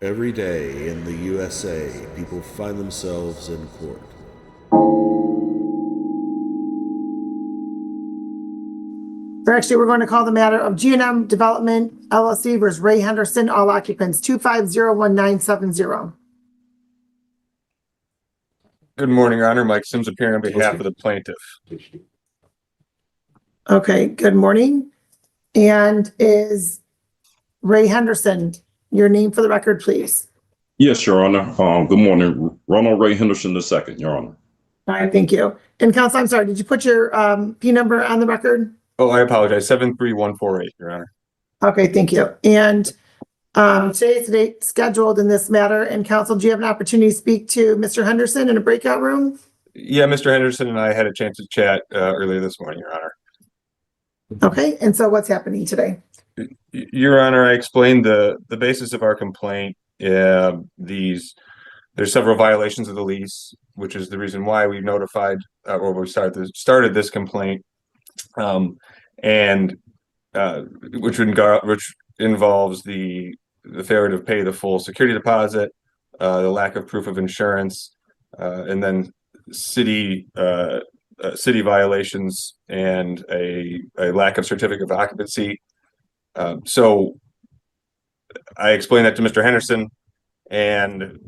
Every day in the USA, people find themselves in court. We're going to call the matter of G&M Development LLC versus Ray Henderson, all occupants, 2501970. Good morning, Your Honor. Mike Sims appearing on behalf of the plaintiff. Okay, good morning. And is Ray Henderson your name for the record, please? Yes, Your Honor. Good morning. Ronald Ray Henderson II, Your Honor. All right, thank you. And counsel, I'm sorry, did you put your P number on the record? Oh, I apologize. 73148, Your Honor. Okay, thank you. And today is the date scheduled in this matter. And counsel, do you have an opportunity to speak to Mr. Henderson in a breakout room? Yeah, Mr. Henderson and I had a chance to chat earlier this morning, Your Honor. Okay, and so what's happening today? Your Honor, I explained the basis of our complaint. There's several violations of the lease, which is the reason why we notified or we started this complaint, and which involves the failure to pay the full security deposit, the lack of proof of insurance, and then city violations and a lack of certificate of occupancy. So I explained that to Mr. Henderson, and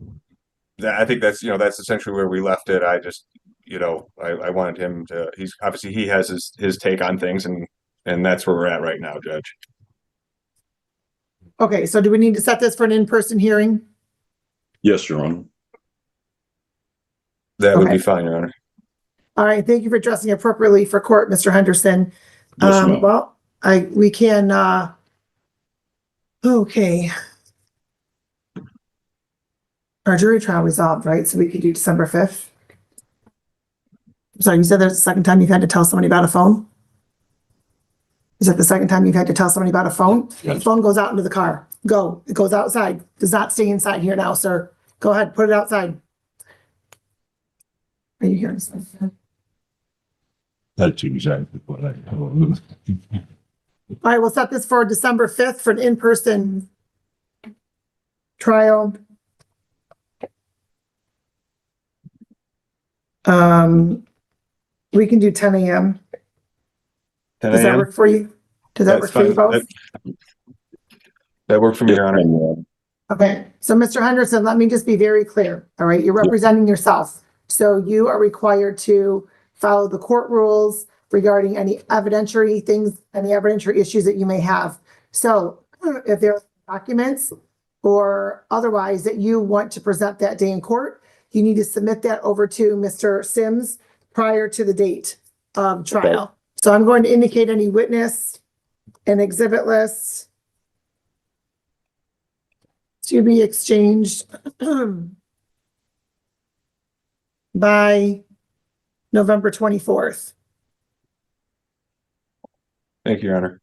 I think that's essentially where we left it. I just, I wanted him to, he has his take on things, and that's where we're at right now, Judge. Okay, so do we need to set this for an in-person hearing? Yes, Your Honor. That would be fine, Your Honor. All right, thank you for addressing appropriately for court, Mr. Henderson. Yes, ma'am. Well, we can, okay. Our jury trial resolved, right? So we could do December 5th. Sorry, you said there's the second time you've had to tell somebody about a phone? Is that the second time you've had to tell somebody about a phone? Yes. The phone goes out into the car. Go. It goes outside. Does not stay inside here now, sir. Go ahead, put it outside. Are you hearing something? That's exactly what I told All right, we'll set this for December 5th for an in-person trial. We can do 10 a.m. 10 Does that a.m.? work for you? Does that work for you both? That worked for me, Your Honor. Okay, so Mr. Henderson, let me just be very clear, all right? You're representing yourself. So you are required to follow the court rules regarding any evidentiary things, any evidentiary issues that you may have. So if there are documents or otherwise that you want to present that day in court, you need to submit that over to Mr. Sims prior to the date of trial. Okay. So I'm going to indicate any witness and exhibit lists to be exchanged by November 24th. Thank you, Your Honor.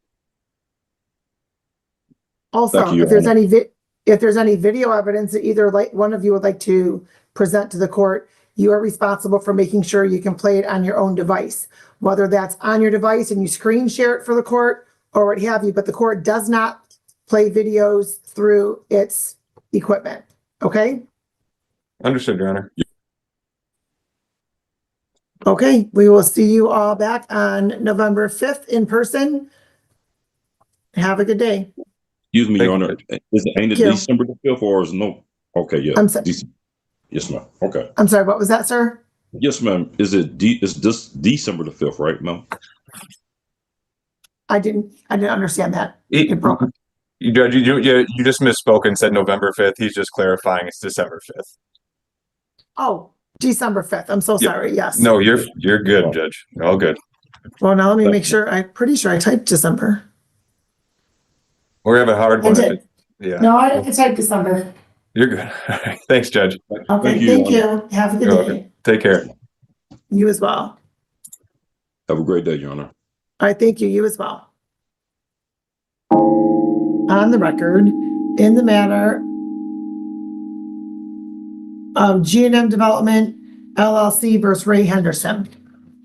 Also, you, if there's any video evidence that either one of you would like to present to the court, you are responsible for making sure you can play it on your own device, whether that's on your device and you screen share it for the court or what have you, but the court does not play videos through its equipment. Okay? Understood, Your Honor. Okay, we will see you all back on November 5th in person. Have a good day. Excuse me, Your Thank Honor. Ain't it you. December the 5th or is no? Okay, yeah. I'm sorry. Yes, ma'am. Okay. I'm sorry, what was that, sir? Yes, ma'am. Is this December the 5th, right, ma'am? I didn't understand that. It broke. Judge, you just misspoke and said November 5th. He's just clarifying it's December 5th. Oh, December 5th. I'm so sorry. Yes. No, you're good, Judge. All good. Well, now let me make sure. I'm pretty sure I typed December. We're having a hard one. I did. Yeah. No, I didn't type December. You're good. All right. Thanks, Judge. Okay, thank you. Have a good You're day. welcome. Take care. You as well. Have a great day, Your Honor. All right, thank you. You as well. On the record, in the matter of G&M Development LLC versus Ray Henderson,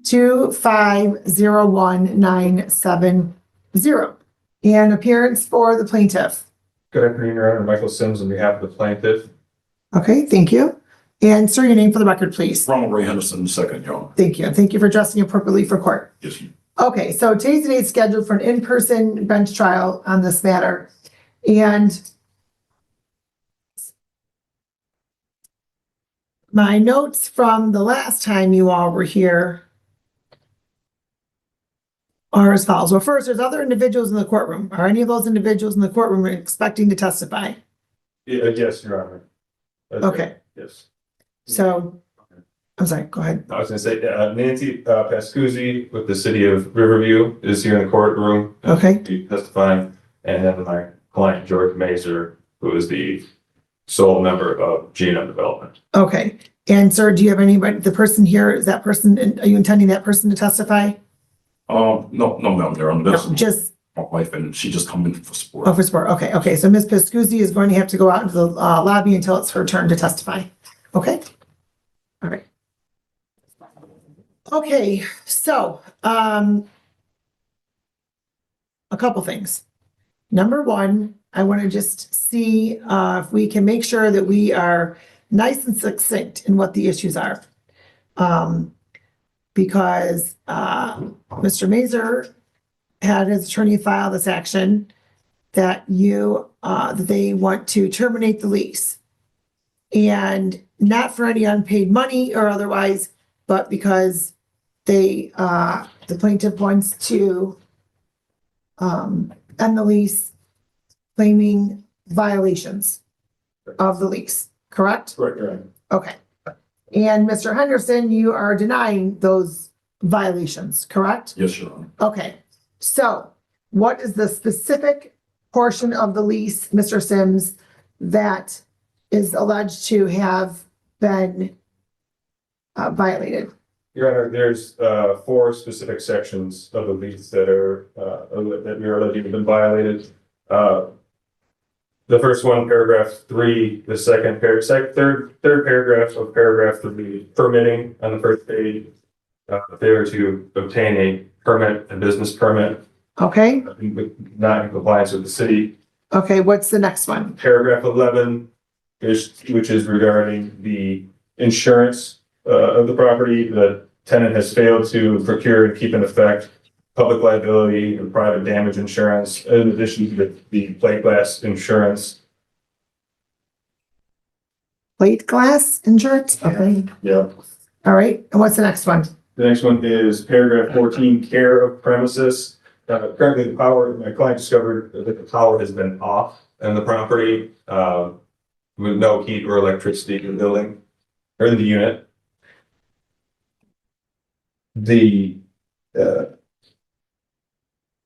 2501970. And appearance for the plaintiff. Good afternoon, Your Honor. Michael Sims on behalf of the plaintiff. Okay, thank you. And sir, your name for the record, please. Ronald Ray Henderson II, Your Honor. Thank you. And thank you for dressing appropriately for court. Yes, ma'am. Okay, so today's date is scheduled for an in-person bench trial on this matter. And my notes from the last time you all were here are as follows. Well, first, there's other individuals in the courtroom. Are any of those individuals in the courtroom expecting to testify? Yes, Your Honor. Okay. Yes. So, I'm sorry, go ahead. I was gonna say, Nancy Pascuzzi with the city of Riverview is here in the courtroom. Okay. Testifying, and then my client, George Mazer, who is the sole member of G&M Development. Okay. And sir, do you have anybody, the person here, is that person, are you intending that person to testify? No, ma'am, Your Honor. That's No, just, my wife, and she just come in for support. oh, for support. Okay, okay. So Ms. Pascuzzi is going to have to go out into the lobby until it's her turn to testify. Okay? All right. Okay, so, a couple things. Number one, I want to just see if we can make sure that we are nice and succinct in what the issues are. Because Mr. Mazer had his attorney file this action that that they want to terminate the lease. And not for any unpaid money or otherwise, but because the plaintiff wants to end the lease, claiming violations of the lease, correct? Right. Okay. And Mr. Henderson, you are denying those violations, correct? Yes, Your Honor. Okay. So what is the specific portion of the lease, Mr. Sims, that is alleged to have been violated? Your Honor, there's 4 specific sections of the lease that are that we are alleging have been violated. The first one, paragraph 3, the third paragraph of paragraph 3, permitting on the first page, failure to obtain a permit, a business permit, Okay. not in compliance with the city. Okay. What's the next one? Paragraph 11, which is regarding the insurance of the property. The tenant has failed to procure and keep in effect public liability and private damage insurance, in addition to the plate glass insurance. Plate glass insurance? Okay. Yeah. All right. And what's the next one? The next one is paragraph 14, care of premises. Currently, my client discovered that the power has been off in the property, with no heat or electricity in the building or in the unit.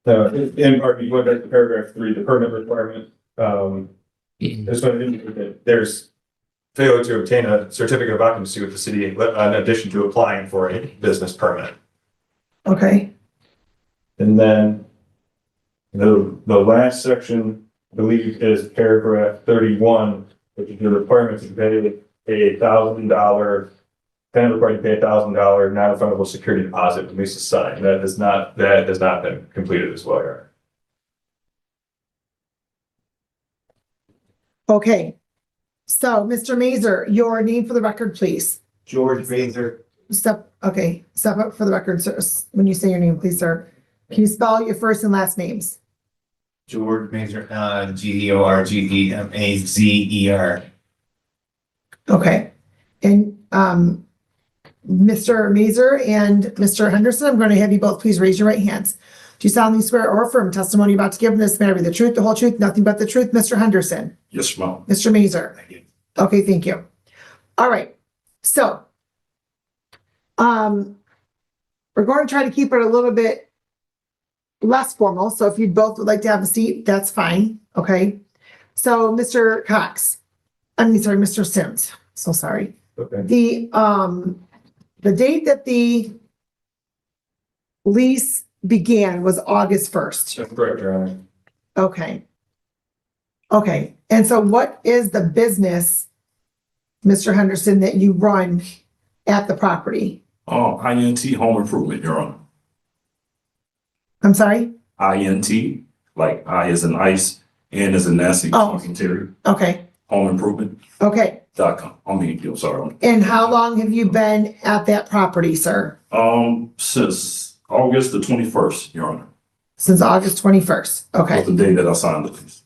In part, you went back to paragraph 3, the permit requirement. This one indicates that there's failure to obtain a certificate of occupancy with the city in addition to applying for a business permit. Okay. And then the last section, I believe, is paragraph 31, which is the requirement to pay $1,000. Tenant required to pay $1,000 non-refundable security deposit when lease is signed. That has not been completed as well. Here. Okay. So, Mr. Mazer, your name for the record, please. George Mazer. Step up for the record, sir. When you say your name, please, sir. Can you spell your first and last names? George Mazer, Georgemazer. Okay. And Mr. Mazer and Mr. Henderson, I'm going to have you both please raise your right hands. Do you solemnly swear or affirm testimony about to give in this matter be the truth, the whole truth, nothing but the truth, Mr. Henderson? Yes, ma'am. Mr. Mazer? Okay, thank you. All right. So, we're going to try to keep it a little bit less formal. So if you both would like to have a seat, that's fine. Okay. So Mr. Mr. Sims. So sorry. Okay. The date that the lease began was August 1st. That's correct, Your Honor. Okay. Okay. And so what is the business, Mr. Henderson, that you run at the property? INT Home Improvement, Your Honor. I'm sorry? INT, like I as in ice, N as in Nancy, Oh. T Terry, Okay, homeimprovement.com. okay. I'm sorry. And how long have you been at that property, sir? Since August the 21st, Your Honor. Since August 21st. Okay. Was the day that I signed the lease.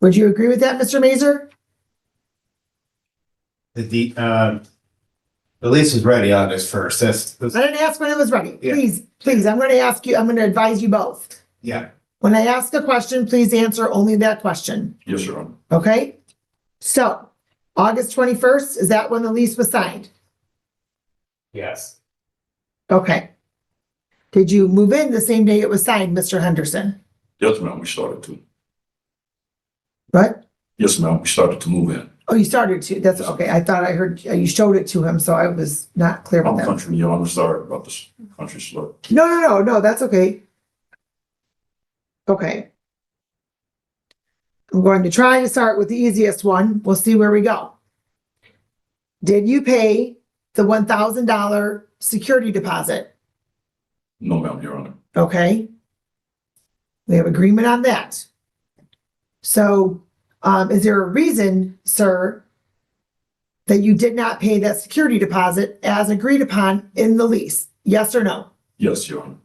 Would you agree with that, Mr. Mazer? The lease was ready August first. I didn't ask when it was ready. Yeah. Please, I'm going to ask you, I'm going to advise you both. Yeah. When I ask a question, please answer only that question. Yes, Your Honor. Okay? So, August 21st, is that when the lease was signed? Yes. Okay. Did you move in the same day it was signed, Mr. Henderson? Yes, ma'am, we started to. What? Yes, ma'am, we started to move in. Oh, you started to. That's okay. I thought I heard you showed it to him, so I was not clear I'm with that. country, Your Honor. Sorry about this country slur. No, that's okay. Okay. I'm going to try to start with the easiest one. We'll see where we go. Did you pay the $1,000 security deposit? No, ma'am, Your Honor. Okay. We have agreement on that. So, is there a reason, sir, that you did not pay that security deposit as agreed upon in the lease? Yes or no? Yes, Your Honor.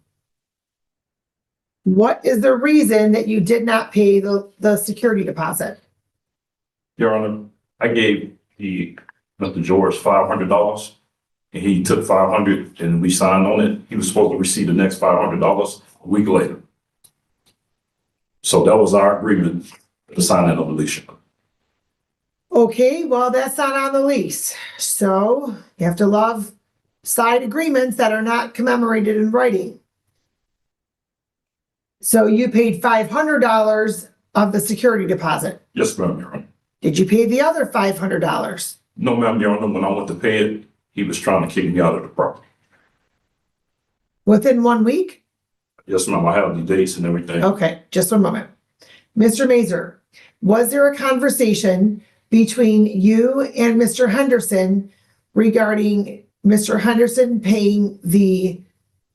What is the reason that you did not pay the security deposit? Your Honor, I gave Mr. George $500 and he took $500 and we signed on it. He was supposed to receive the next $500 a week later. So that was our agreement, the signing of the lease. Okay, well, that's not on the lease. So you have to love side agreements that are not commemorated in writing. So you paid $500 of the security deposit. Yes, ma'am, Your Honor. Did you pay the other $500? No, ma'am, Your Honor. When I went to pay it, he was trying to kick me out of the property. Within 1 week? Yes, ma'am, I have the dates and everything. Okay, just one moment. Mr. Mazer, was there a conversation between you and Mr. Henderson regarding Mr. Henderson paying the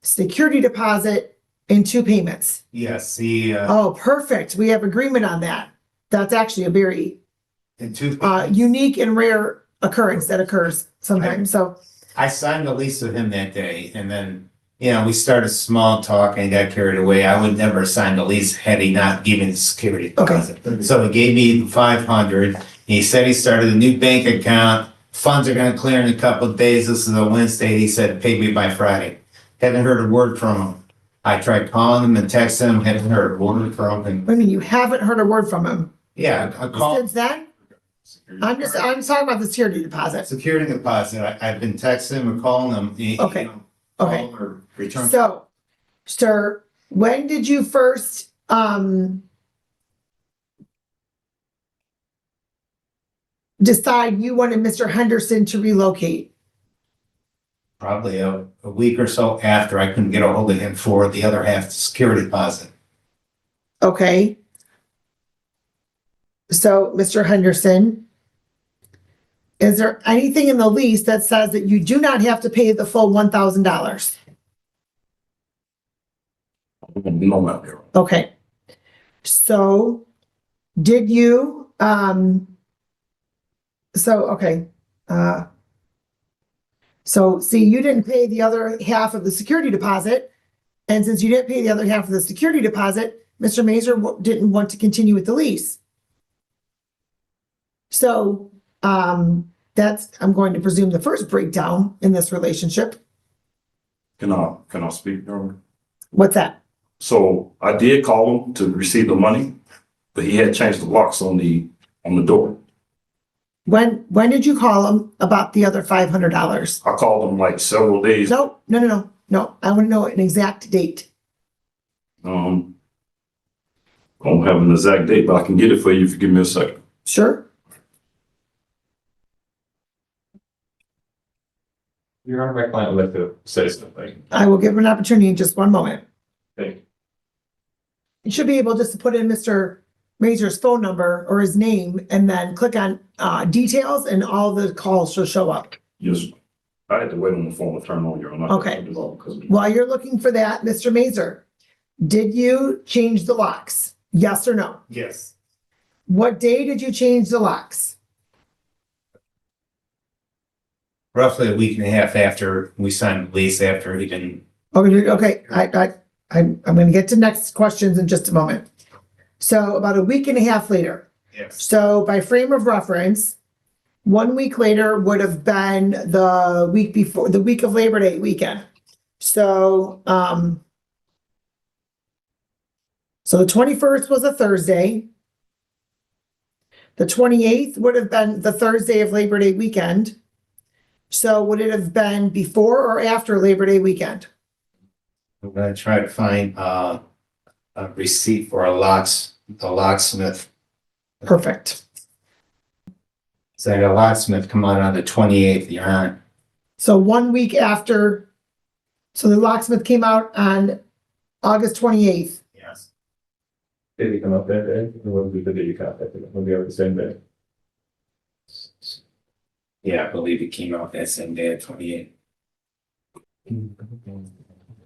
security deposit in 2 payments? Yes. Oh, perfect. We have agreement on that. That's actually a very In two. unique and rare occurrence that occurs sometimes. So, I signed the lease with him that day, and then, we started small talk and got carried away. I would never sign the lease had he not given the security deposit. So he gave me the 500. He said he started a new bank account. Funds are gonna clear in a couple of days. This is a Wednesday. He said, pay me by Friday. Haven't heard a word from him. I tried calling him and texting him, haven't heard a word from him. I mean, you haven't heard a word from him Yeah, I called. since then? I'm talking about the security deposit. Security deposit. I've been texting him or calling him. Okay. Okay. Call or return. So, sir, when did you first, decide you wanted Mr. Henderson to relocate? Probably a week or so after I couldn't get a hold of him for the other half, the security deposit. Okay. So, Mr. Henderson, is there anything in the lease that says that you do not have to pay the full $1,000? No, ma'am, Your Honor. Okay. So, did you, okay. So, see, you didn't pay the other half of the security deposit. And since you didn't pay the other half of the security deposit, Mr. Mazer didn't want to continue with the lease. So, that's, I'm going to presume, the first breakdown in this relationship. Can I speak, Your Honor? What's that? So I did call him to receive the money, but he had changed the locks on the door. When did you call him about the other $500? I called him like several days. No. I want to know an exact date. I don't have an exact date, but I can get it for you if you give me a second. Sure. Your Honor, my client would like to say something. I will give him an opportunity in just one moment. Thank you. You should be able just to put in Mr. Mazer's phone number or his name and then click on details and all the calls will show up. Yes, I had to wait on the phone to turn on, Your Honor. Okay. While you're looking for that, Mr. Mazer, did you change the locks? Yes or no? Yes. What day did you change the locks? Roughly a week and a half after we signed the lease, after even, Okay, I'm gonna get to next questions in just a moment. So about a week and a half later. yes, So by frame of reference, 1 week later would have been the week before, the week of Labor Day weekend. So, so the 21st was a Thursday. The 28th would have been the Thursday of Labor Day weekend. So would it have been before or after Labor Day weekend? I'm gonna try to find, a receipt for the locksmith. Perfect. So I got a locksmith come on the 28th, Your Honor. So 1 week after, so the locksmith came out on August 28th. Yes. Did he come up that day? Or was it the day you contacted him? When we were the same day? Yeah, I believe it came out that same day at 28th.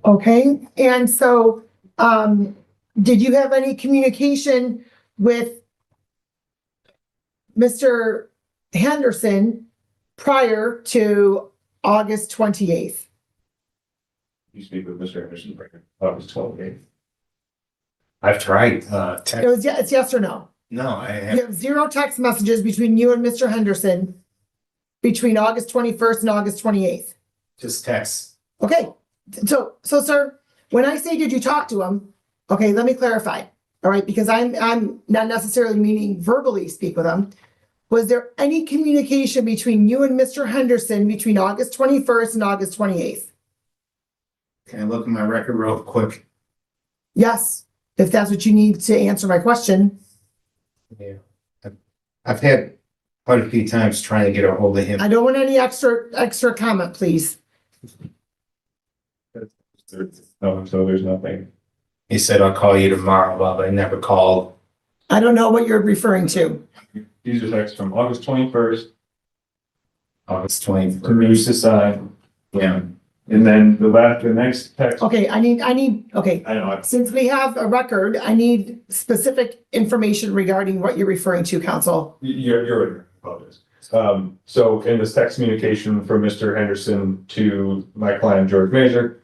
Okay, and so, did you have any communication with Mr. Henderson prior to August 28th? You speak with Mr. Anderson, August 28th. I've tried, It's yes or no? no, I You have, have 0 text messages between you and Mr. Henderson between August 21st and August 28th. just text. Okay, so sir, when I say, did you talk to him? Okay, let me clarify. All right, because I'm not necessarily meaning verbally speak with him. Was there any communication between you and Mr. Henderson between August 21st and August 28th? Can I look at my record real quick? Yes, if that's what you need to answer my question. Yeah. I've had quite a few times trying to get a hold of him. I don't want any extra comment, please. Oh, so there's nothing. He said, I'll call you tomorrow, but I never called. I don't know what you're referring to. These are texts from August 21st August to me 21st. to sign. Yeah. And then the next text. Okay, I need, okay. I know, Since we have a record, I need specific information regarding what you're referring to, counsel. you're right, I apologize. So in this text communication from Mr. Henderson to my client, George Major,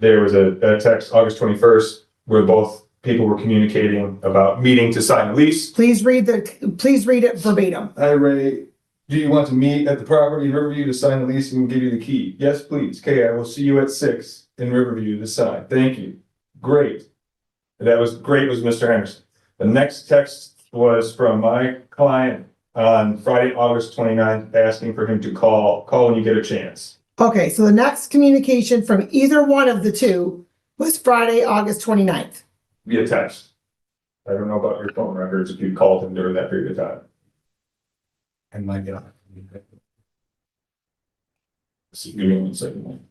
there was a text August 21st where both people were communicating about meeting to sign a lease. Please read it verbatim. Hi, Ray. Do you want to meet at the property in Riverview to sign the lease and give you the key? Yes, please. Okay, I will see you at 6 in Riverview to sign. Thank you. Great. That was great, was Mr. Henderson. The next text was from my client on Friday, August 29th, asking for him to call when you get a chance. Okay, so the next communication from either one of the two was Friday, August 29th. Via text. I don't know about your phone records if you called him during that period of time. And my God. So give me 1 second.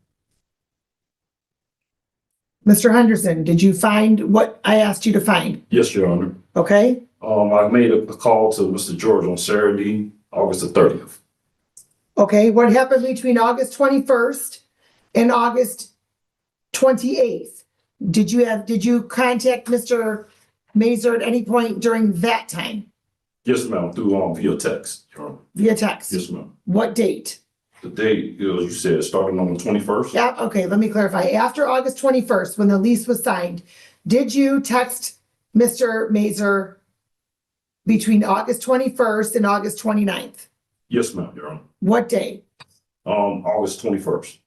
Mr. Henderson, did you find what I asked you to find? Yes, Your Honor. Okay, I made a call to Mr. George on Saturday, August the 30th. okay, what happened between August 21st and August 28th? Did you contact Mr. Mazur at any point during that time Yes, ma'am, through via text, Your Honor. via text? Yes, ma'am. What date? The date, as you said, starting on the 21st. Yeah, okay, let me clarify. After August 21st, when the lease was signed, did you text Mr. Mazur between August 21st and August 29th? Yes, ma'am, Your Honor. What day? August 21st.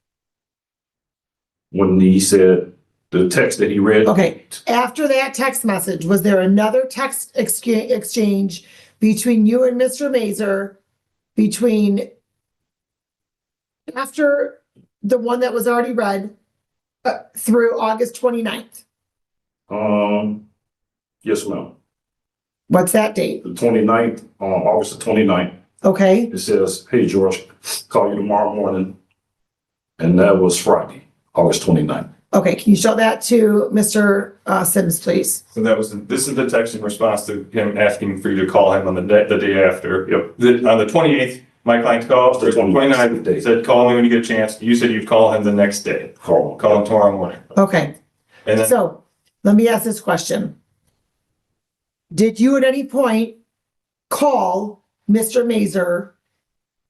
When he said the text that he read. Okay, after that text message, was there another text exchange between you and Mr. Mazur after the one that was already read through August 29th? Yes, ma'am. What's that date? The 29th, August the 29th. Okay, It says, hey, George, call you tomorrow morning. And that was Friday, August 29th. okay, can you show that to Mr. Sims, please? So this is the text in response to him asking for you to call him on the day after. Yep. On the 28th, my client called, the 29th, said, call me when you get a chance. You said you'd call him the next day. Call him tomorrow morning. Okay, And then, so let me ask this question. did you at any point call Mr. Mazer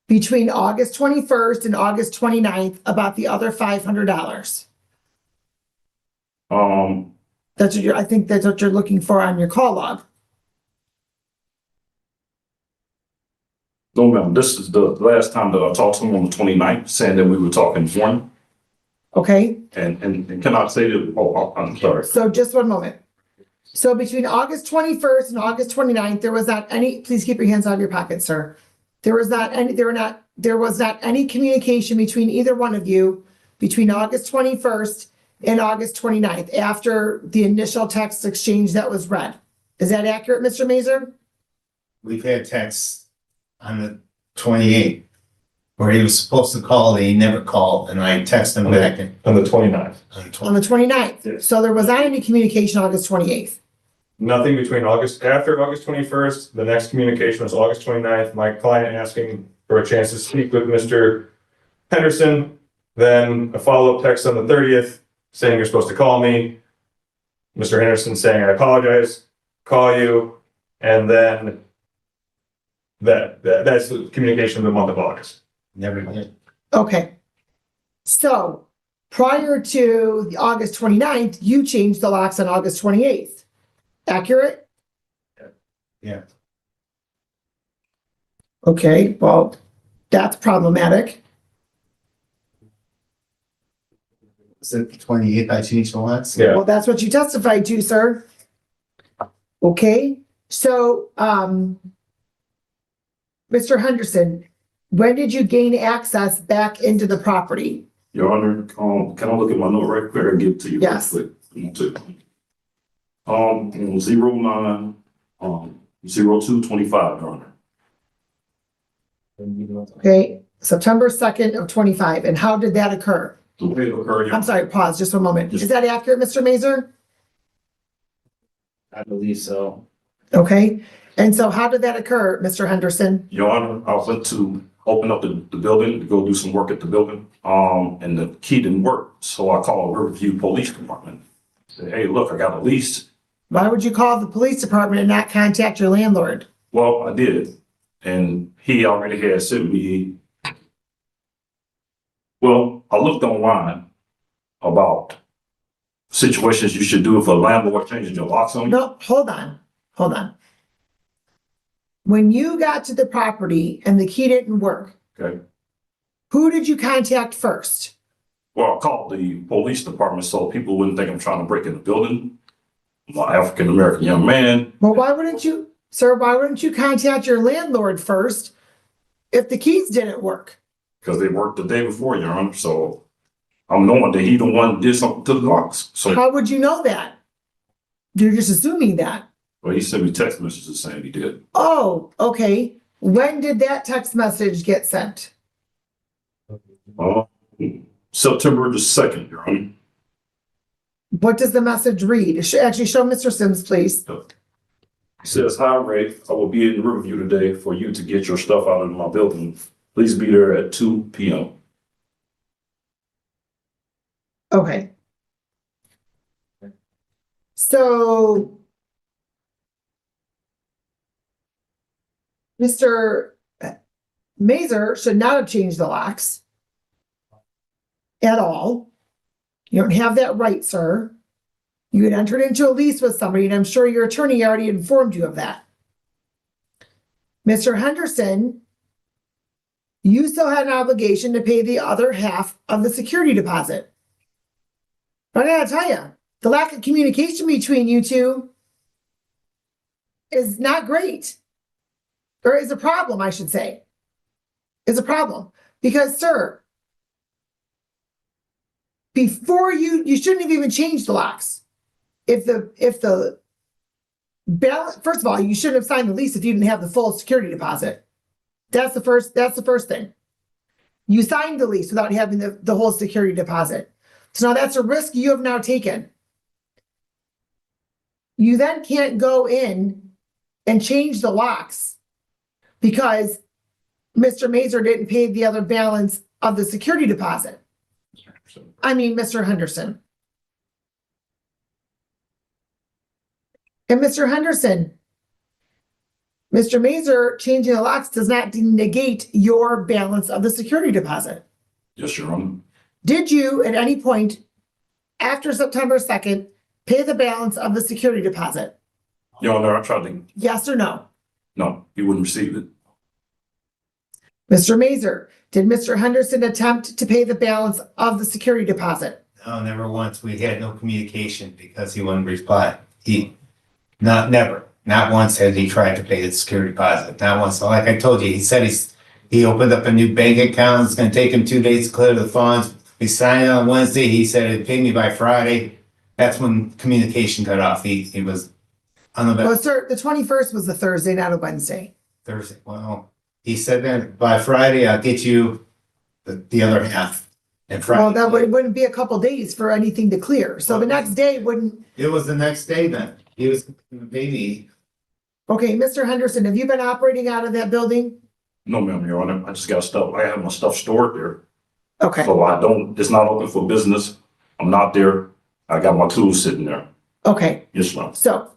between August 21st and August 29th about the other $500? That's what I think that's what you're looking for on your call log. No, ma'am, this is the last time that I talked to him on the 29th, saying that we were talking one. Okay, And can I say that, I'm sorry. so just one moment. So between August 21st and August 29th, there was not any, please keep your hands out of your pockets, sir. There was not any communication between either one of you between August 21st and August 29th after the initial text exchange that was read. Is that accurate, Mr. Mazer? We've had texts on the 28th where he was supposed to call, and he never called, and I texted him back and On the 29th. On the 29th. Yes. So there was not any communication August 28th. Nothing between after August 21st, the next communication was August 29th, my client asking for a chance to speak with Mr. Henderson, then a follow-up text on the 30th saying you're supposed to call me, Mr. Henderson saying I apologize, call you, and then that's the communication of the month of August. never did. Okay. So prior to the August 29th, you changed the locks on August 28th. Accurate? Yeah. Okay, well, that's problematic. Was it the 28th I changed the locks? Yeah. Well, that's what you testified to, sir. Okay, so, Mr. Henderson, when did you gain access back into the property? Your Honor, can I look at my note right quick and give it to you? Yes. Real quick? On 09, 02/25, Your Honor. Okay, September 2nd of 25, and how did that occur? The way it occurred, Your I'm sorry, pause just one moment. Yes. Is that accurate, Mr. Mazer? I believe so. Okay, and so how did that occur, Mr. Henderson? Your Honor, I went to open up the building to go do some work at the building, and the key didn't work. So I called Riverview Police Department. Said, hey, look, I got a lease. Why would you call the police department and not contact your landlord? Well, I did, and he already had sent me. Well, I looked online about situations you should do if a landlord changes your locks on you. No, hold on. When you got to the property and the key didn't work, Okay. who did you contact first? Well, I called the police department so people wouldn't think I'm trying to break in the building. I'm an African-American young man. Well, why wouldn't you contact your landlord first if the keys didn't work? Because they worked the day before, Your Honor, so I'm knowing that he the one did something to the locks. So, How would you know that? You're just assuming that. well, he sent me text messages saying he did. Oh, okay. When did that text message get sent? September the 2nd, Your Honor. What does the message read? Actually, show Mr. Sims, please. It says, hi, Ray, I will be in Riverview today for you to get your stuff out of my building. Please be there at 2 p.m. Okay. So Mr. Mazer should not have changed the locks at all. You don't have that right, sir. You had entered into a lease with somebody, and I'm sure your attorney already informed you of that. Mr. Henderson, you still had an obligation to pay the other half of the security deposit. But I gotta tell you, the lack of communication between you two is not great. Or is a problem, I should say. Is a problem. Because, sir, before you shouldn't have even changed the locks. If the balance, first of all, you shouldn't have signed the lease if you didn't have the full security deposit. That's the first thing. You signed the lease without having the whole security deposit. So now that's a risk you have now taken. You then can't go in and change the locks because Mr. Mazer didn't pay the other balance of the security deposit. I mean, Mr. Henderson. And Mr. Henderson, Mr. Mazer, changing the locks does not negate your balance of the security deposit. Yes, Your Honor. Did you at any point after September 2nd pay the balance of the security deposit? Your Honor, I tried to, Yes or no? no, he wouldn't receive it. Mr. Mazer, did Mr. Henderson attempt to pay the balance of the security deposit? No, never once. We had no communication because he wouldn't reply. Not once has he tried to pay the security deposit. Not once. So like I told you, he said he opened up a new bank account. It's gonna take him 2 days to clear the funds. We signed it on Wednesday. He said he'd pay me by Friday. That's when communication cut off. He was on the Well, sir, the 21st was a Thursday, not a Wednesday. Thursday. Well, he said that by Friday, I'll get you the other half. And Friday. Well, that wouldn't be a couple days for anything to clear. So the next day wouldn't. It was the next day then. He was baby. Okay, Mr. Henderson, have you been operating out of that building? No, ma'am, Your Honor. I just got stuff. I have my stuff stored there. Okay, So it's not open for business. I'm not there. I got my tools sitting there. okay. Yes, ma'am. So,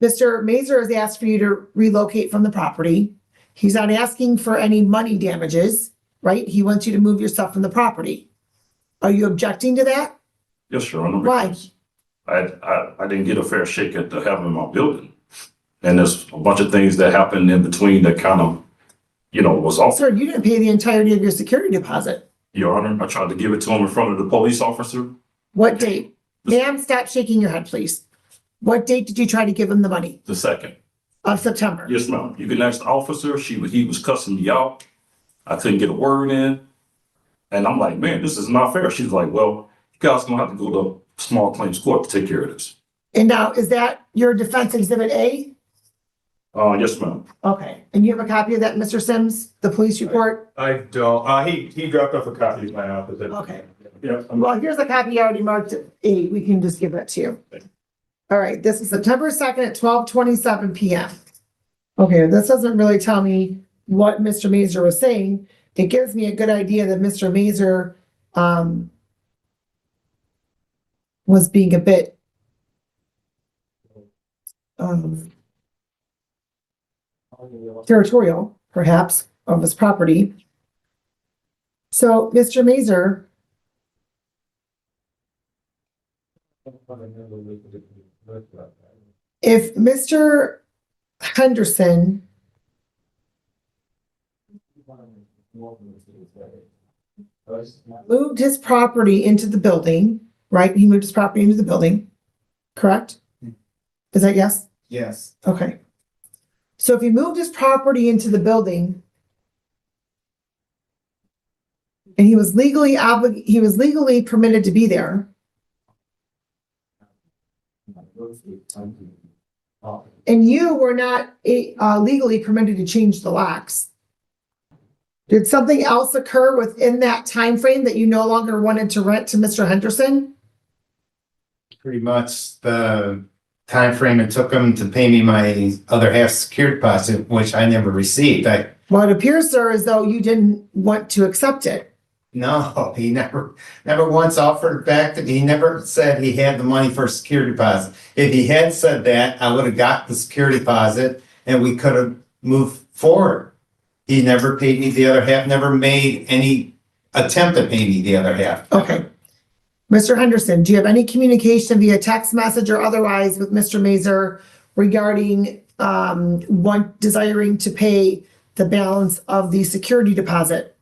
Mr. Mazer has asked for you to relocate from the property. He's not asking for any money damages, right? He wants you to move your stuff from the property. Are you objecting to that? Yes, Your Honor. Why? because I didn't get a fair shake at having my building. And there's a bunch of things that happened in between that kind of, was off. Sir, you didn't pay the entirety of your security deposit. Your Honor, I tried to give it to him in front of the police officer. What date? Ma'am, stop shaking your head, please. What date did you try to give him the money? The second. Of September? Yes, ma'am. You can ask the officer. He was cussing me out. I couldn't get a word in. And I'm like, man, this is not fair. She's like, well, you guys gonna have to go to small claims court to take care of this. And now, is that your defense exhibit A? Yes, ma'am. Okay, and you have a copy of that, Mr. Sims, the police report? I don't, he dropped off a copy of my office. Okay. Yeah. Well, here's a copy already marked A. We can just give that to you. All right, this is September 2nd at 12:27 PM. Okay, this doesn't really tell me what Mr. Mazer was saying. It gives me a good idea that Mr. Mazer was being a bit territorial, perhaps, of his property. So, Mr. Mazer, if Mr. Henderson moved his property into the building, right? He moved his property into the building, correct? Is that yes? Yes. Okay. So if he moved his property into the building and he was legally permitted to be there, and you were not legally permitted to change the locks, did something else occur within that time frame that you no longer wanted to rent to Mr. Henderson? Pretty much the time frame it took him to pay me my other half security deposit, which I never received. Well, it appears, sir, as though you didn't want to accept it. No, he never once offered it back to me. He never said he had the money for a security deposit. If he had said that, I would have got the security deposit and we could have moved forward. He never paid me the other half, never made any attempt to pay me the other half. Okay. Mr. Henderson, do you have any communication via text message or otherwise with Mr. Mazer regarding desiring to pay the balance of the security deposit?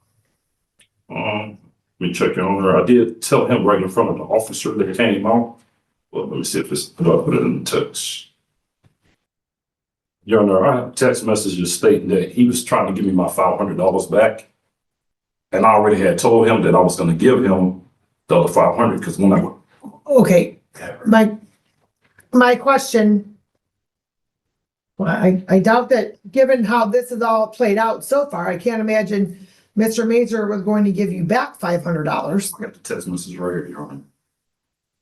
Let me check your honor. I did tell him right in front of the officer that came out. Well, let me see if it's put it in the text. Your honor, I have text messages stating that he was trying to give me my $500 back. And I already had told him that I was going to give him the other 500 because when I Okay, my question, well, I doubt that, given how this has all played out so far, I can't imagine Mr. Mazer was going to give you back $500. I got the text message right here, your honor.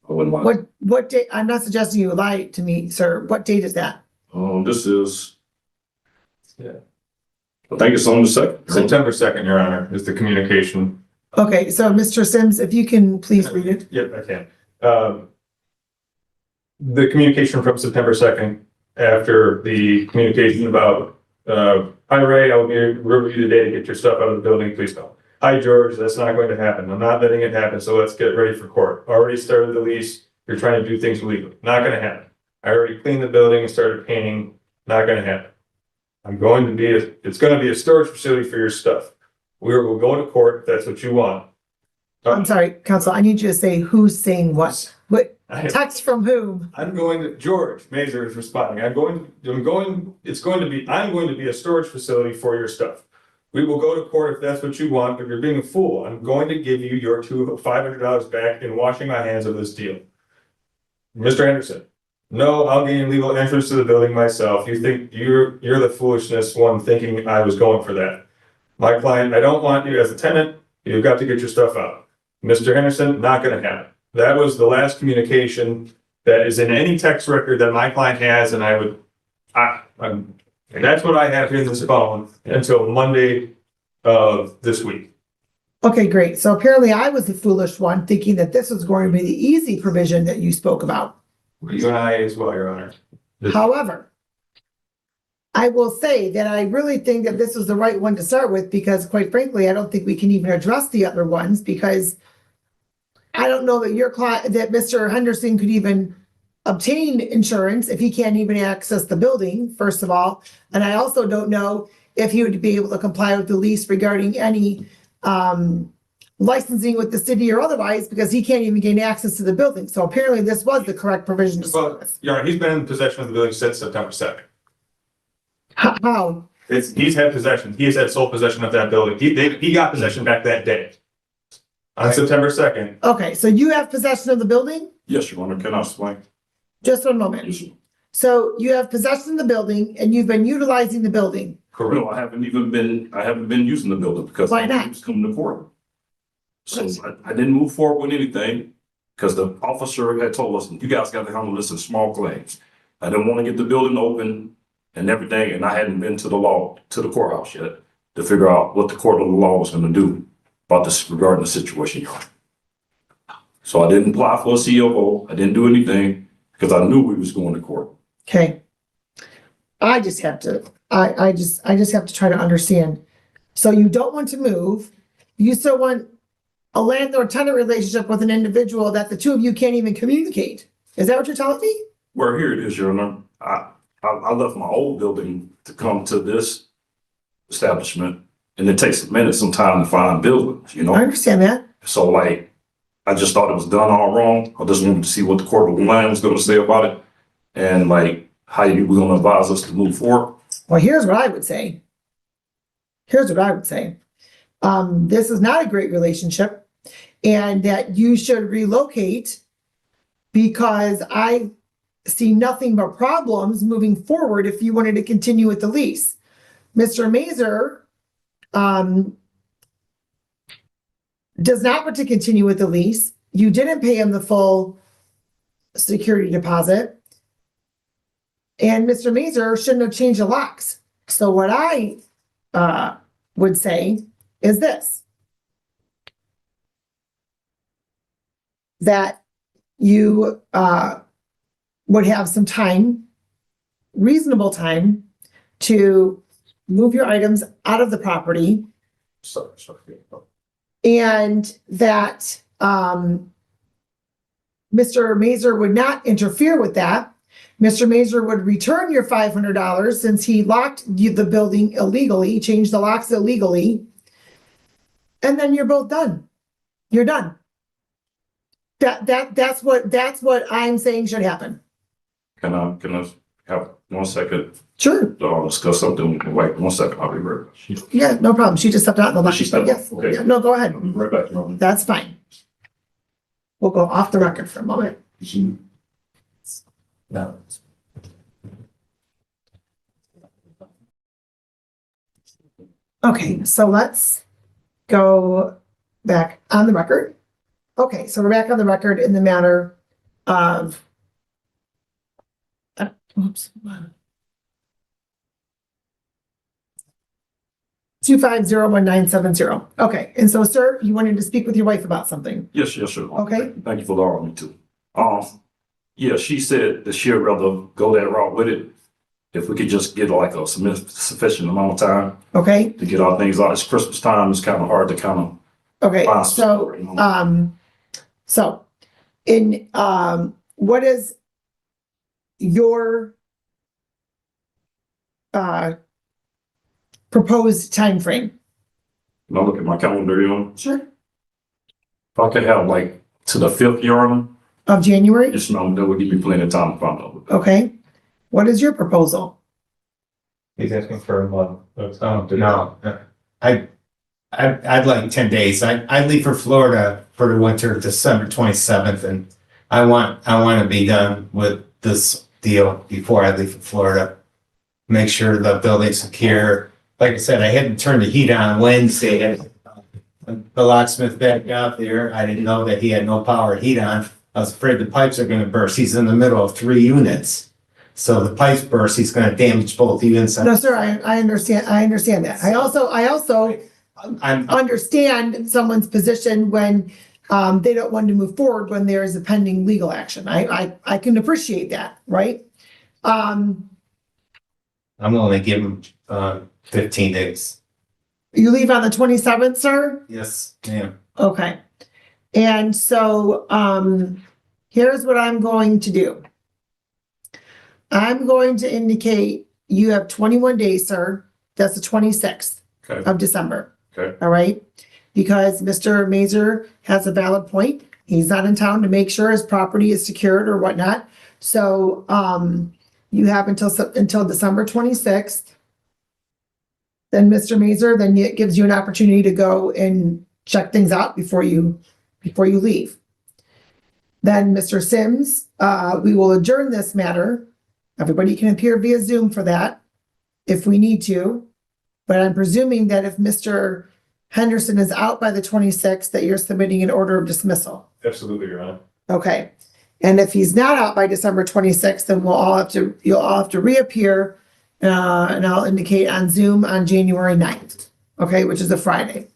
I wouldn't lie. What date? I'm not suggesting you lie to me, sir. What date is that? This is. Yeah. I think it's on the second. September 2nd, Your Honor, is the communication. Okay, so Mr. Sims, if you can please read it. Yep, I can. The communication from September 2nd after the communication about, hi Ray, I'll be with you today to get your stuff out of the building, please don't. Hi George, that's not going to happen. I'm not letting it happen, so let's get ready for court. Already started the lease. You're trying to do things legally. Not gonna happen. I already cleaned the building and started painting. Not gonna happen. It's gonna be a storage facility for your stuff. We'll go to court if that's what you want. I'm sorry, counsel, I need you to say who's saying what. What, text from whom? I'm going to, George Mazer is responding. I'm going to be a storage facility for your stuff. We will go to court if that's what you want, but you're being a fool. I'm going to give you your $500 back in washing my hands of this deal. Mr. Anderson, no, I'll gain legal entrance to the building myself. You think you're the foolishness one thinking I was going for that. My client, I don't want you as a tenant. You've got to get your stuff out. Mr. Henderson, not gonna happen. That was the last communication that is in any text record that my client has, and that's what I have in this phone until Monday of this week. Okay, great. So apparently I was the foolish one thinking that this was going to be the easy provision that you spoke about. You and I as well, Your Honor. However, I will say that I really think that this was the right one to start with because quite frankly, I don't think we can even address the other ones because I don't know that your client, that Mr. Henderson could even obtain insurance if he can't even access the building, first of all. And I also don't know if he would be able to comply with the lease regarding any licensing with the city or otherwise, because he can't even gain access to the building. So apparently this was the correct provision to start Well, with. Your Honor, he's been in possession of the building since September 2nd. How? He's had possession. He has had sole possession of that building. He got possession back that day. On September 2nd. Okay, so you have possession of the building? Yes, Your Honor, can I explain? Just one moment. Yes, sir. So you have possession of the building and you've been utilizing the building. No, I haven't been using the building because Why not? I was coming to court. So I didn't move forward with anything because the officer had told us, you guys got to handle this in small claims. I didn't want to get the building open and everything, and I hadn't been to the courthouse yet to figure out what the court of the law was going to do about this regarding the situation. So I didn't apply for a COO. I didn't do anything because I knew we was going to court. Okay. I just have to have to try to understand. So you don't want to move. You still want a landlord-tenant relationship with an individual that the two of you can't even communicate. Is that what you're telling me? Well, here it is, Your Honor. I left my old building to come to this establishment, and it takes a minute sometimes to find buildings, you know? I understand that. So like, I just thought it was done all wrong. I just wanted to see what the court of line was gonna say about it. And like, how you were gonna advise us to move forward. Well, here's what I would say. This is not a great relationship and that you should relocate because I see nothing but problems moving forward if you wanted to continue with the lease. Mr. Mazer does not want to continue with the lease. You didn't pay him the full security deposit. And Mr. Mazer shouldn't have changed the locks. So what I would say is this. That you would have some time, reasonable time, to move your items out of the property. Sorry. And that Mr. Mazer would not interfere with that. Mr. Mazer would return your $500 since he locked the building illegally, changed the locks illegally. And then you're both done. You're done. That's what I'm saying should happen. Can I have 1 second? Sure. I'll discuss something. Wait 1 second. I'll be right back. Yeah, no problem. She just stepped out in the lobby. She stepped out? Yes. Okay. Yeah, no, go ahead. I'll be right back, Your Honor. That's fine. We'll go off the record for a moment. No. Okay, so let's go back on the record. Okay, so we're back on the record in the matter of oops. 2501970. Okay, and so sir, you wanted to speak with your wife about something. Yes, sir. Okay. Thank you for allowing me to. Yeah, she said that she'd rather go that route with it. if we could just get like a sufficient amount of time Okay, to get our things out. It's Christmas time. It's kind of hard to kind of okay, find so, support, you know? so in, what is your proposed timeframe? When I look at my calendar, you know, Sure. if I could have like to the 5th, Your Honor, Of January? just know that would give me plenty of time to find out. Okay. What is your proposal? He's asking for a month. No, I'd like 10 days. I'd leave for Florida for the winter, December 27th, and I want to be done with this deal before I leave for Florida. Make sure the building's secure. Like I said, I hadn't turned the heat on Wednesday. The locksmith back out there, I didn't know that he had no power heat on. I was afraid the pipes are gonna burst. He's in the middle of 3 units. So the pipes burst, he's gonna damage both units. No, sir, I understand that. I also I'm, understand someone's position when they don't want to move forward when there is a pending legal action. I can appreciate that, right? I'm only giving 15 days. You leave on the 27th, sir? Yes, ma'am. Okay. And so here's what I'm going to do. I'm going to indicate you have 21 days, sir. That's the 26th Okay. of December. Okay. All right? Because Mr. Mazer has a valid point. He's not in town to make sure his property is secured or whatnot. So you have until December 26th. Then Mr. Mazer, then it gives you an opportunity to go and check things out before you leave. Then Mr. Sims, we will adjourn this matter. Everybody can appear via Zoom for that if we need to. But I'm presuming that if Mr. Henderson is out by the 26th, that you're submitting an order of dismissal. Absolutely, Your Honor. Okay. And if he's not out by December 26th, then you'll all have to reappear, and I'll indicate on Zoom on January 9th, okay, which is a Friday.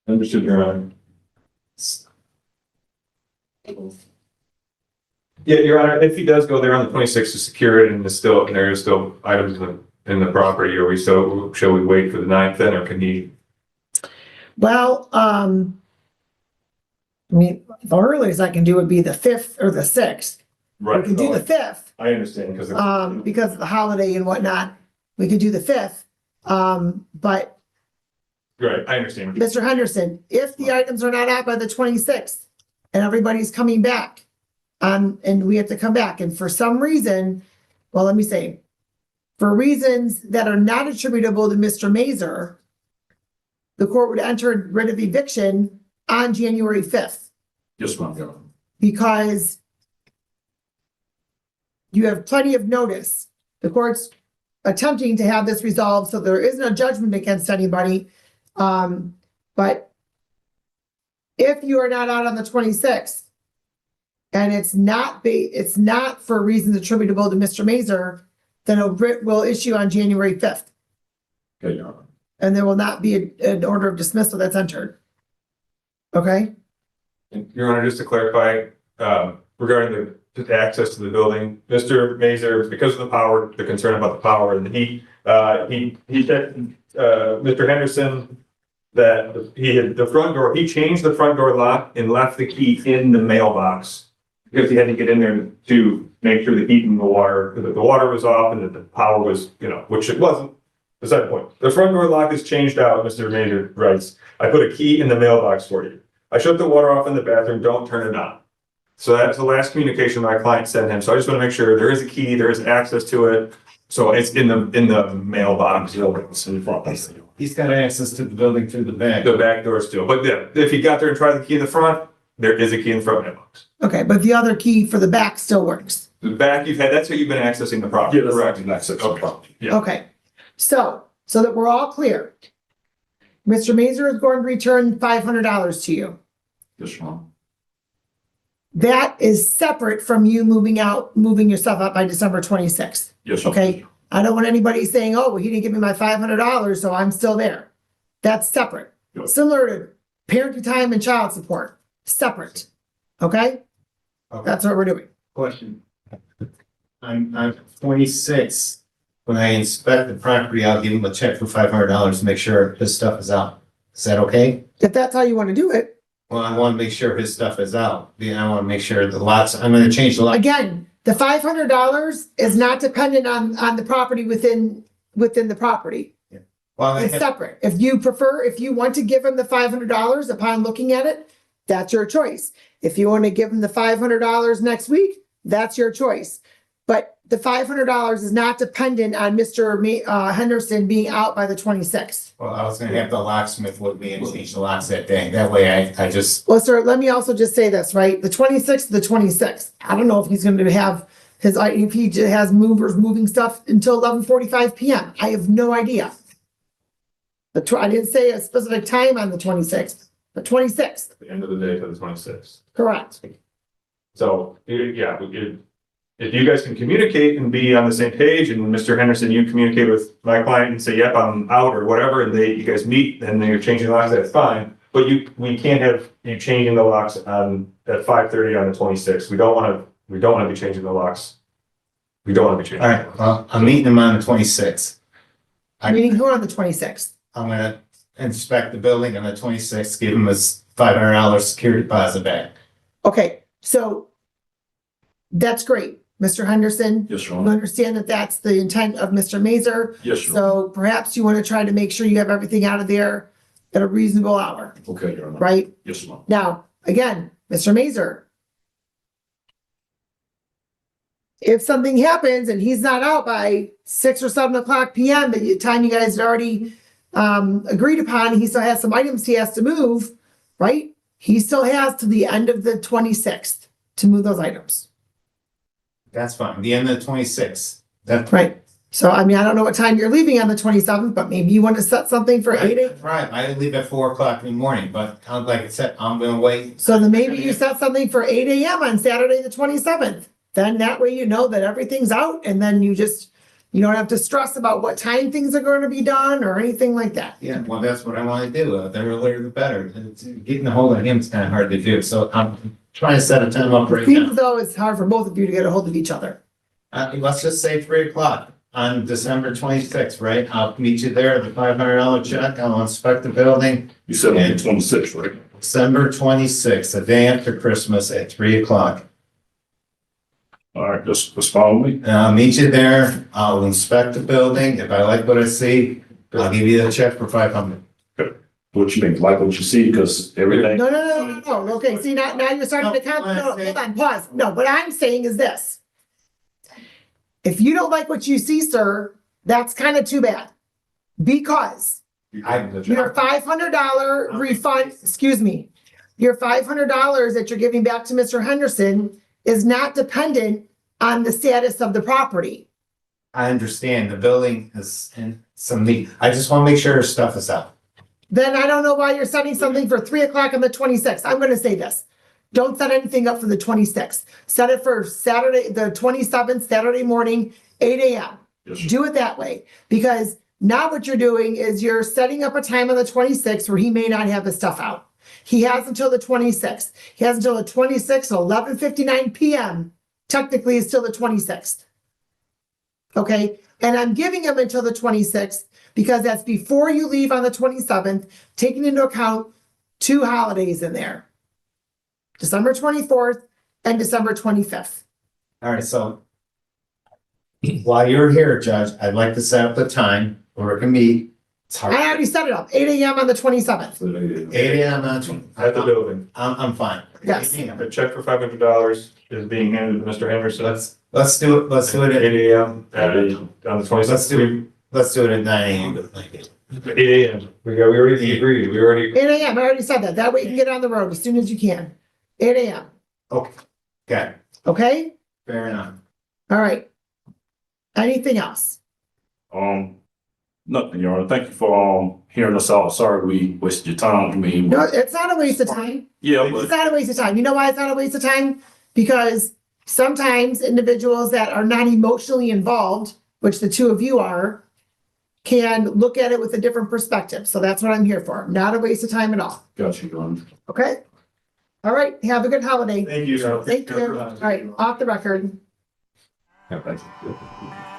Understood, Your Honor. Yeah, Your Honor, if he does go there on the 26th to secure it and there are still items in the property, shall we wait for the 9th then, or can he? Well, I mean, the earliest I can do would be the 5th or the 6th. We can do the 5th, I understand, because. because of the holiday and whatnot. We could do the 5th. But Right, I understand. Mr. Henderson, if the items are not out by the 26th and everybody's coming back, and we have to come back, and for some reason, well, let me say, for reasons that are not attributable to Mr. Mazer, the court would enter writ of eviction on January 5th Yes, ma'am, Your Honor. because you have plenty of notice. The court's attempting to have this resolved, so there isn't a judgment against anybody. But if you are not out on the 26th, and it's not for reasons attributable to Mr. Mazer, then a writ will issue on January 5th. Okay, Your Honor. And there will not be an order of dismissal that's entered. Okay? And Your Honor, just to clarify, regarding the access to the building, Mr. Mazer, because of the concern about the power and the heat, he said, Mr. Henderson, that he changed the front door lock and left the key in the mailbox because he had to get in there to make sure the heat and the water was off and that the power was, which it wasn't. Beside the point. The front door lock is changed out, Mr. Mazer writes. I put a key in the mailbox for you. I shut the water off in the bathroom, don't turn it on. So that's the last communication my client sent him. So I just want to make sure there is a key, there is access to it. So it's in the mailbox. He's got access to the building through the back. The back door still. But yeah, if he got there and tried the key in the front, there is a key in the front mailbox. Okay, but the other key for the back still works. The back that's how you've been accessing the property. Yeah, Correct. that's Okay. Yeah. Okay, so that we're all clear. Mr. Mazer is going to return $500 to you. Yes, ma'am. That is separate from you moving your stuff out by December 26th. Yes, ma'am. Okay, I don't want anybody saying, oh, well, he didn't give me my $500, so I'm still there. That's separate. Yep. Similar to parenting time and child support, separate. Okay? Okay. That's what we're doing. Question. on 26, when I inspect the property, I'll give him a check for $500 to make sure his stuff is out. Is that okay? If that's how you want to do it. Well, I want to make sure his stuff is out. I want to make sure the lots, I'm gonna change the lot. Again, the $500 is not dependent on the property within the property. Well, It's separate. If you want to give him the $500 upon looking at it, that's your choice. If you want to give him the $500 next week, that's your choice. But the $500 is not dependent on Mr. Henderson being out by the 26th. Well, I was gonna have the locksmith with me and change the locks that day. That way I just, Well, sir, let me also just say this, right? The 26th, the 26th. I don't know if he's going to have if he has movers moving stuff until 11:45 p.m. I have no idea. I didn't say a specific time on the 26th, the 26th, At the end of the day for the 26th. correct? So, yeah, if you guys can communicate and be on the same page, and Mr. Henderson, you communicate with my client and say, yep, I'm out or whatever, and you guys meet, and then you're changing the locks, that's fine. But we can't have you changing the locks at 5:30 on the 26th. We don't want to be changing the locks. We don't want to be changing. all right, well, I'm meeting him on the 26th. Meeting who on the 26th? I'm gonna inspect the building on the 26th, give him his $500 security deposit back. Okay, so that's great. Mr. Henderson, Yes, Your you Honor. understand that that's the intent of Mr. Mazer. Yes, Your Honor. So perhaps you want to try to make sure you have everything out of there at a reasonable hour, Okay, Your Honor. right? Yes, ma'am. Now, again, Mr. Mazer, if something happens and he's not out by 6 or 7 o'clock PM, the time you guys had already agreed upon, he still has some items he has to move, right? He still has to the end of the 26th to move those items, That's fine, the end of the 26th. That's right? So, I mean, I don't know what time you're leaving on the 27th, but maybe you want to set something for 8 a.m. right. I leave at 4 o'clock in the morning, but like I said, I'm gonna wait. So then maybe you set something for 8 a.m. on Saturday, the 27th. Then that way you know that everything's out, and then you don't have to stress about what time things are going to be done or anything like that. Yeah, well, that's what I want to do. The earlier the better. Getting a hold of him is kind of hard to do, so I'm trying to set a time up right now. Seems though it's hard for both of you to get a hold of each other. Let's just say 3 o'clock on December 26th, right? I'll meet you there, the $500 check. I'll inspect the building. You said on the 26th, right? December 26th, the day after Christmas at 3 o'clock. All right, just follow me. And I'll meet you there. I'll inspect the building. If I like what I see, I'll give you the check for $500. What you mean, like what you see, because everything. No. Okay, see, now you're starting to count. No, hold on, pause. No, what I'm saying is this. If you don't like what you see, sir, that's kind of too bad. Because your $500 refund, excuse me, your $500 that you're giving back to Mr. Henderson is not dependent on the status of the property. I understand the building is in some need. I just want to make sure stuff is out. Then I don't know why you're setting something for 3 o'clock on the 26th. I'm going to say this. Don't set anything up for the 26th. Set it for Saturday, the 27th, Saturday morning, 8 a.m. Yes, sir. Do it that way. Because now what you're doing is you're setting up a time on the 26th where he may not have his stuff out. He has until the 26th. He has until the 26th, 11:59 p.m. Technically, it's still the 26th. Okay? And I'm giving him until the 26th because that's before you leave on the 27th, taking into account 2 holidays in there. December 24th and December 25th. All right, so while you're here, Judge, I'd like to set up the time where we can meet. It's hard. I already set it up, 8 a.m. on the 27th. 8 a.m. At the building. I'm fine. Yes. 8 a.m. The check for $500 is being handed to Mr. Henderson. Let's do it. Let's do it at 8 a.m. On the 26th. Let's do it at 9 a.m. 8 a.m. We already agreed. 8 a.m. I already said that. That way you can get on the road as soon as you can. 8 a.m. Okay, Okay? fair enough. All right. Anything else? Nothing, Your Honor. Thank you for hearing us out. Sorry we wasted your time. I mean, No, it's not a waste of time. yeah, It's but not a waste of time. You know why it's not a waste of time? Because sometimes individuals that are not emotionally involved, which the two of you are, can look at it with a different perspective. So that's what I'm here for. Not a waste of time at all. got you, Your Honor. Okay? All right. Have a good holiday. Thank you. Thank you. All right. Off the record. Have that.